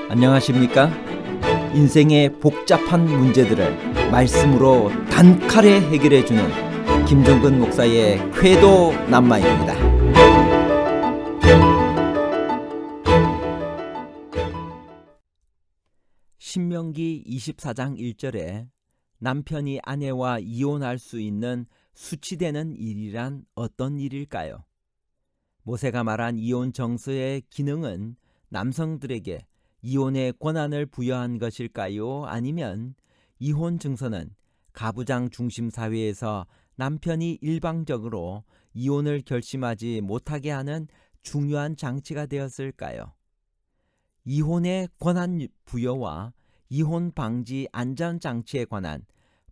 안녕하십니까? 인생의 복잡한 문제들을 말씀으로 단칼에 해결해주는 김종근 목사의 쾌도 남마입니다. 신명기 24장 1절에 남편이 아내와 이혼할 수 있는 수치되는 일이란 어떤 일일까요? 모세가 말한 이혼 정서의 기능은 남성들에게 이혼의 권한을 부여한 것일까요? 아니면 이혼 증서는 가부장 중심 사회에서 남편이 일방적으로 이혼을 결심하지 못하게 하는 중요한 장치가 되었을까요? 이혼의 권한 부여와 이혼 방지 안전 장치에 관한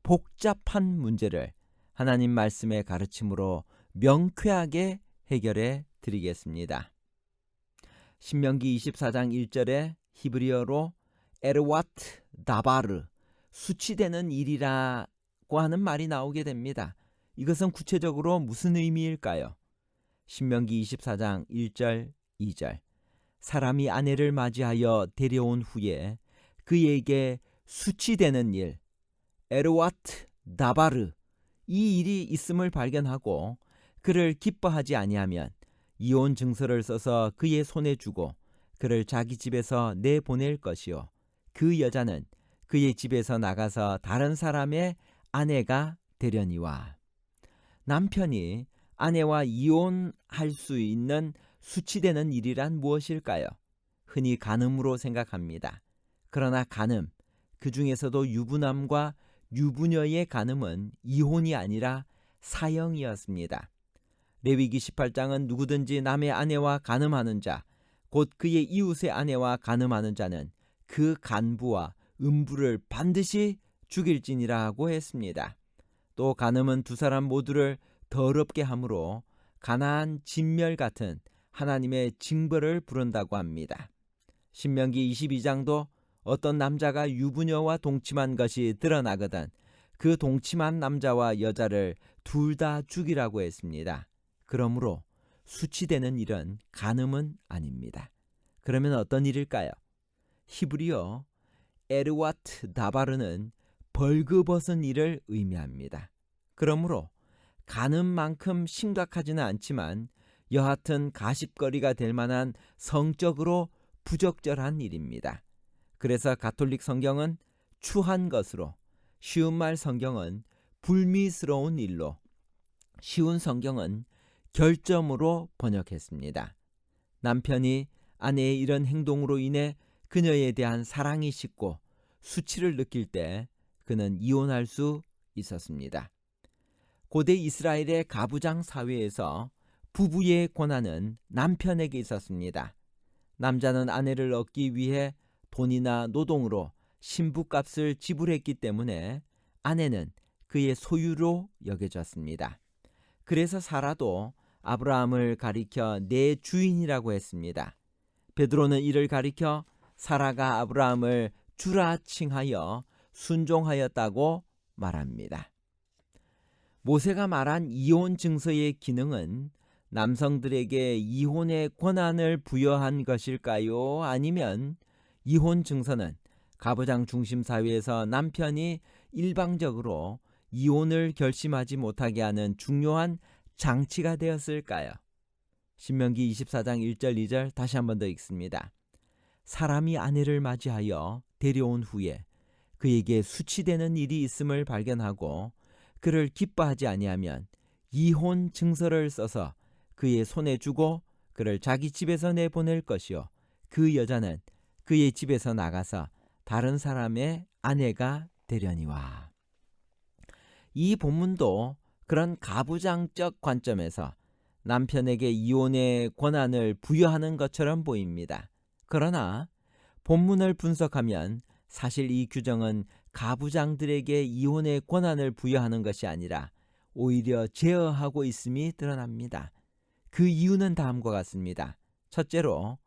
복잡한 문제를 하나님 말씀의 가르침으로 명쾌하게 해결해 드리겠습니다. 신명기 24장 1절에 히브리어로 에르와트 다바르, 수치되는 일이라고 하는 말이 나오게 됩니다. 이것은 구체적으로 무슨 의미일까요? 신명기 24장 1절 2절 사람이 아내를 맞이하여 데려온 후에 그에게 수치되는 일, 에르와트 다바르, 이 일이 있음을 발견하고 그를 기뻐하지 아니하면 이혼 증서를 써서 그의 손에 주고 그를 자기 집에서 내보낼 것이요 그 여자는 그의 집에서 나가서 다른 사람의 아내가 되려니와. 남편이 아내와 이혼할 수 있는 수치되는 일이란 무엇일까요? 흔히 간음으로 생각합니다. 그러나 간음, 그 중에서도 유부남과 유부녀의 간음은 이혼이 아니라 사형이었습니다. 레위기 18장은 누구든지 남의 아내와 간음하는 자, 곧 그의 이웃의 아내와 간음하는 자는 그 간부와 음부를 반드시 죽일지니라 하고 했습니다. 또 간음은 두 사람 모두를 더럽게 함으로 가나안 진멸 같은 하나님의 징벌을 부른다고 합니다. 신명기 22장도 어떤 남자가 유부녀와 동침한 것이 드러나거든 그 동침한 남자와 여자를 둘 다 죽이라고 했습니다. 그러므로 수치되는 일은 간음은 아닙니다. 그러면 어떤 일일까요? 히브리어 에르와트 다바르는 벌거벗은 일을 의미합니다. 그러므로 간음만큼 심각하지는 않지만 여하튼 가십거리가 될 만한 성적으로 부적절한 일입니다. 그래서 가톨릭 성경은 추한 것으로, 쉬운 말 성경은 불미스러운 일로, 쉬운 성경은 결점으로 번역했습니다. 남편이 아내의 이런 행동으로 인해 그녀에 대한 사랑이 식고 수치를 느낄 때 그는 이혼할 수 있었습니다. 고대 이스라엘의 가부장 사회에서 부부의 권한은 남편에게 있었습니다. 남자는 아내를 얻기 위해 돈이나 노동으로 신부값을 지불했기 때문에 아내는 그의 소유로 여겨졌습니다. 그래서 사라도 아브라함을 가리켜 내 주인이라고 했습니다. 베드로는 이를 가리켜 사라가 아브라함을 주라 칭하여 순종하였다고 말합니다. 모세가 말한 이혼 증서의 기능은 남성들에게 이혼의 권한을 부여한 것일까요? 아니면 이혼 증서는 가부장 중심 사회에서 남편이 일방적으로 이혼을 결심하지 못하게 하는 중요한 장치가 되었을까요? 신명기 24장 1절 2절 다시 한 번 더 읽습니다. 사람이 아내를 맞이하여 데려온 후에 그에게 수치되는 일이 있음을 발견하고 그를 기뻐하지 아니하면 이혼 증서를 써서 그의 손에 주고 그를 자기 집에서 내보낼 것이요 그 여자는 그의 집에서 나가서 다른 사람의 아내가 되려니와. 이 본문도 그런 가부장적 관점에서 남편에게 이혼의 권한을 부여하는 것처럼 보입니다. 그러나 본문을 분석하면 사실 이 규정은 가부장들에게 이혼의 권한을 부여하는 것이 아니라 오히려 제어하고 있음이 드러납니다. 그 이유는 다음과 같습니다. 첫째로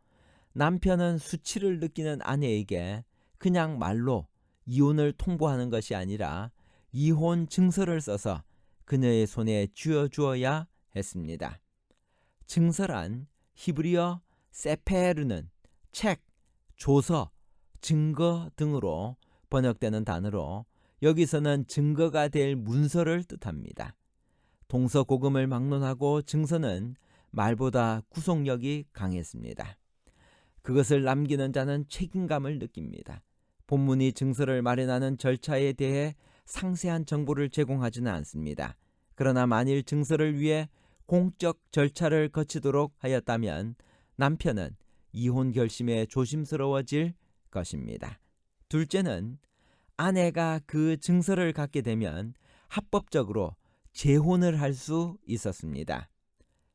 남편은 수치를 느끼는 아내에게 그냥 말로 이혼을 통보하는 것이 아니라 이혼 증서를 써서 그녀의 손에 쥐어주어야 했습니다. 증서란 히브리어 세페르는 책, 조서, 증거 등으로 번역되는 단어로 여기서는 증거가 될 문서를 뜻합니다. 동서고금을 막론하고 증서는 말보다 구속력이 강했습니다. 그것을 남기는 자는 책임감을 느낍니다. 본문이 증서를 마련하는 절차에 대해 상세한 정보를 제공하지는 않습니다. 그러나 만일 증서를 위해 공적 절차를 거치도록 하였다면 남편은 이혼 결심에 조심스러워질 것입니다. 둘째는 아내가 그 증서를 갖게 되면 합법적으로 재혼을 할 수 있었습니다.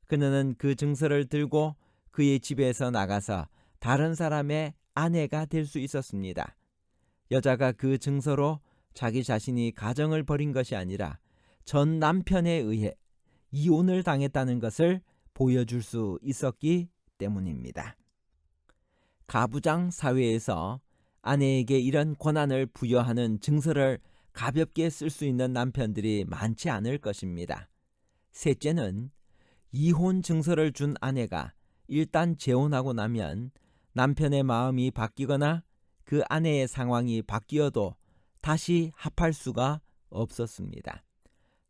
그녀는 그 증서를 들고 그의 집에서 나가서 다른 사람의 아내가 될 수 있었습니다. 여자가 그 증서로 자기 자신이 가정을 벌인 것이 아니라 전 남편에 의해 이혼을 당했다는 것을 보여줄 수 있었기 때문입니다. 가부장 사회에서 아내에게 이런 권한을 부여하는 증서를 가볍게 쓸 수 있는 남편들이 많지 않을 것입니다. 셋째는 이혼 증서를 준 아내가 일단 재혼하고 나면 남편의 마음이 바뀌거나 그 아내의 상황이 바뀌어도 다시 합할 수가 없었습니다.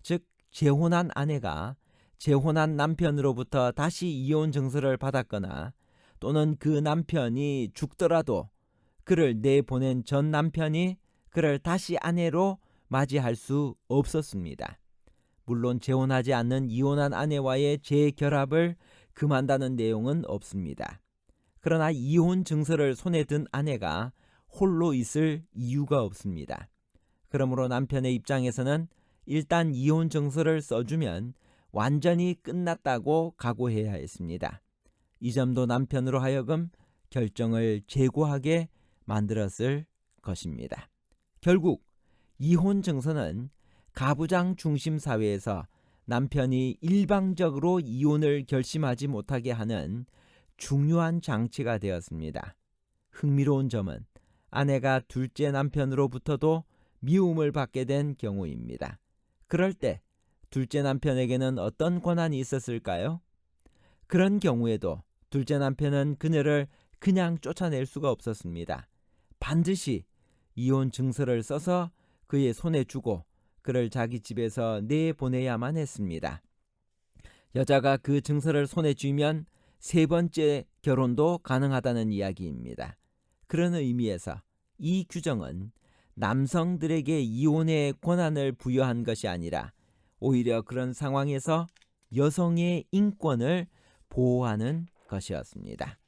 즉 재혼한 아내가 재혼한 남편으로부터 다시 이혼 증서를 받았거나 또는 그 남편이 죽더라도 그를 내보낸 전 남편이 그를 다시 아내로 맞이할 수 없었습니다. 물론 재혼하지 않는 이혼한 아내와의 재결합을 금한다는 내용은 없습니다. 그러나 이혼 증서를 손에 든 아내가 홀로 있을 이유가 없습니다. 그러므로 남편의 입장에서는 일단 이혼 증서를 써주면 완전히 끝났다고 각오해야 했습니다. 이 점도 남편으로 하여금 결정을 재고하게 만들었을 것입니다. 결국 이혼 증서는 가부장 중심 사회에서 남편이 일방적으로 이혼을 결심하지 못하게 하는 중요한 장치가 되었습니다. 흥미로운 점은 아내가 둘째 남편으로부터도 미움을 받게 된 경우입니다. 그럴 때 둘째 남편에게는 어떤 권한이 있었을까요? 그런 경우에도 둘째 남편은 그녀를 그냥 쫓아낼 수가 없었습니다. 반드시 이혼 증서를 써서 그의 손에 주고 그를 자기 집에서 내보내야만 했습니다. 여자가 그 증서를 손에 쥐면 세 번째 결혼도 가능하다는 이야기입니다. 그런 의미에서 이 규정은 남성들에게 이혼의 권한을 부여한 것이 아니라 오히려 그런 상황에서 여성의 인권을 보호하는 것이었습니다.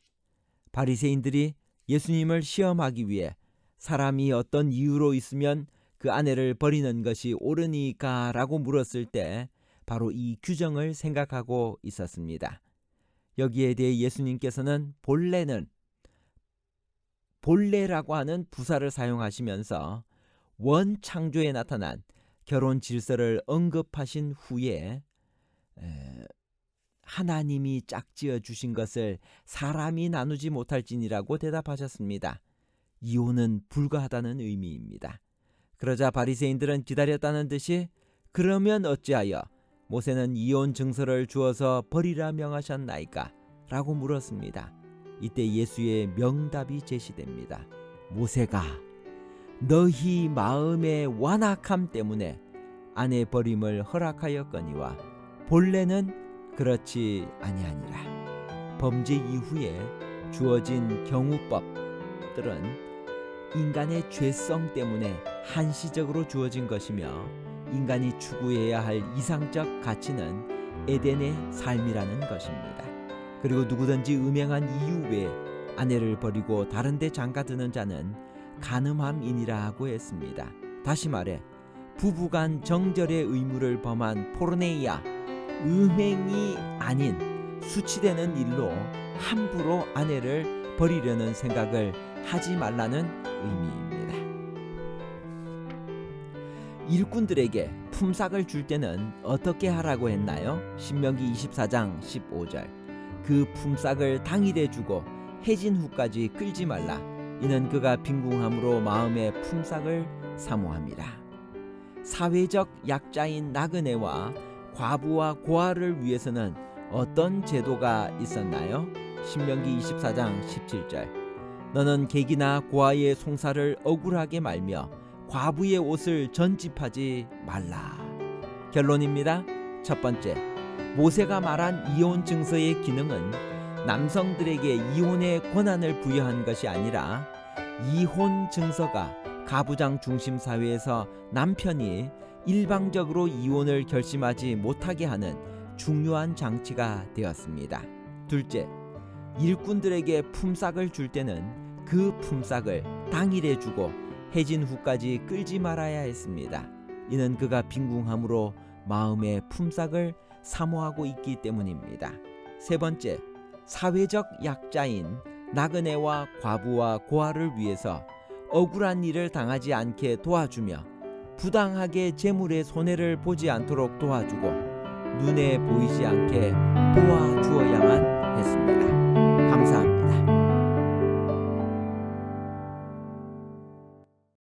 바리새인들이 예수님을 시험하기 위해 사람이 어떤 이유로 있으면 그 아내를 버리는 것이 옳으니까 라고 물었을 때 바로 이 규정을 생각하고 있었습니다. 여기에 대해 예수님께서는 본래라고 하는 부사를 사용하시면서 원창조에 나타난 결혼 질서를 언급하신 후에 하나님이 짝지어 주신 것을 사람이 나누지 못할지니라고 대답하셨습니다. 이혼은 불가하다는 의미입니다. 그러자 바리새인들은 기다렸다는 듯이 그러면 어찌하여 모세는 이혼 증서를 주어서 버리라 명하셨나이까? 라고 물었습니다. 이때 예수의 명답이 제시됩니다. 모세가 너희 마음의 완악함 때문에 아내 버림을 허락하였거니와 본래는 그렇지 아니하니라. 범죄 이후에 주어진 경우법들은 인간의 죄성 때문에 한시적으로 주어진 것이며 인간이 추구해야 할 이상적 가치는 에덴의 삶이라는 것입니다. 그리고 누구든지 음행한 이후에 아내를 버리고 다른 데 장가드는 자는 간음함이니라 하고 했습니다. 다시 말해 부부간 정절의 의무를 범한 포르네이아, 음행이 아닌 수치되는 일로 함부로 아내를 버리려는 생각을 하지 말라는 의미입니다. 일꾼들에게 품삯을 줄 때는 어떻게 하라고 했나요? 신명기 24장 15절. 그 품삯을 당일에 주고 해진 후까지 끌지 말라. 이는 그가 빈궁함으로 마음의 품삯을 사모함이라. 사회적 약자인 나그네와 과부와 고아를 위해서는 어떤 제도가 있었나요? 신명기 24장 17절. 너는 객이나 고아의 송사를 억울하게 말며 과부의 옷을 전집하지 말라. 결론입니다. 첫 번째, 모세가 말한 이혼 증서의 기능은 남성들에게 이혼의 권한을 부여한 것이 아니라 이혼 증서가 가부장 중심 사회에서 남편이 일방적으로 이혼을 결심하지 못하게 하는 중요한 장치가 되었습니다. 둘째, 일꾼들에게 품삯을 줄 때는 그 품삯을 당일에 주고 해진 후까지 끌지 말아야 했습니다. 이는 그가 빈궁함으로 마음의 품삯을 사모하고 있기 때문입니다. 세 번째, 사회적 약자인 나그네와 과부와 고아를 위해서 억울한 일을 당하지 않게 도와주며 부당하게 재물의 손해를 보지 않도록 도와주고 눈에 보이지 않게 도와주어야만 했습니다. 감사합니다.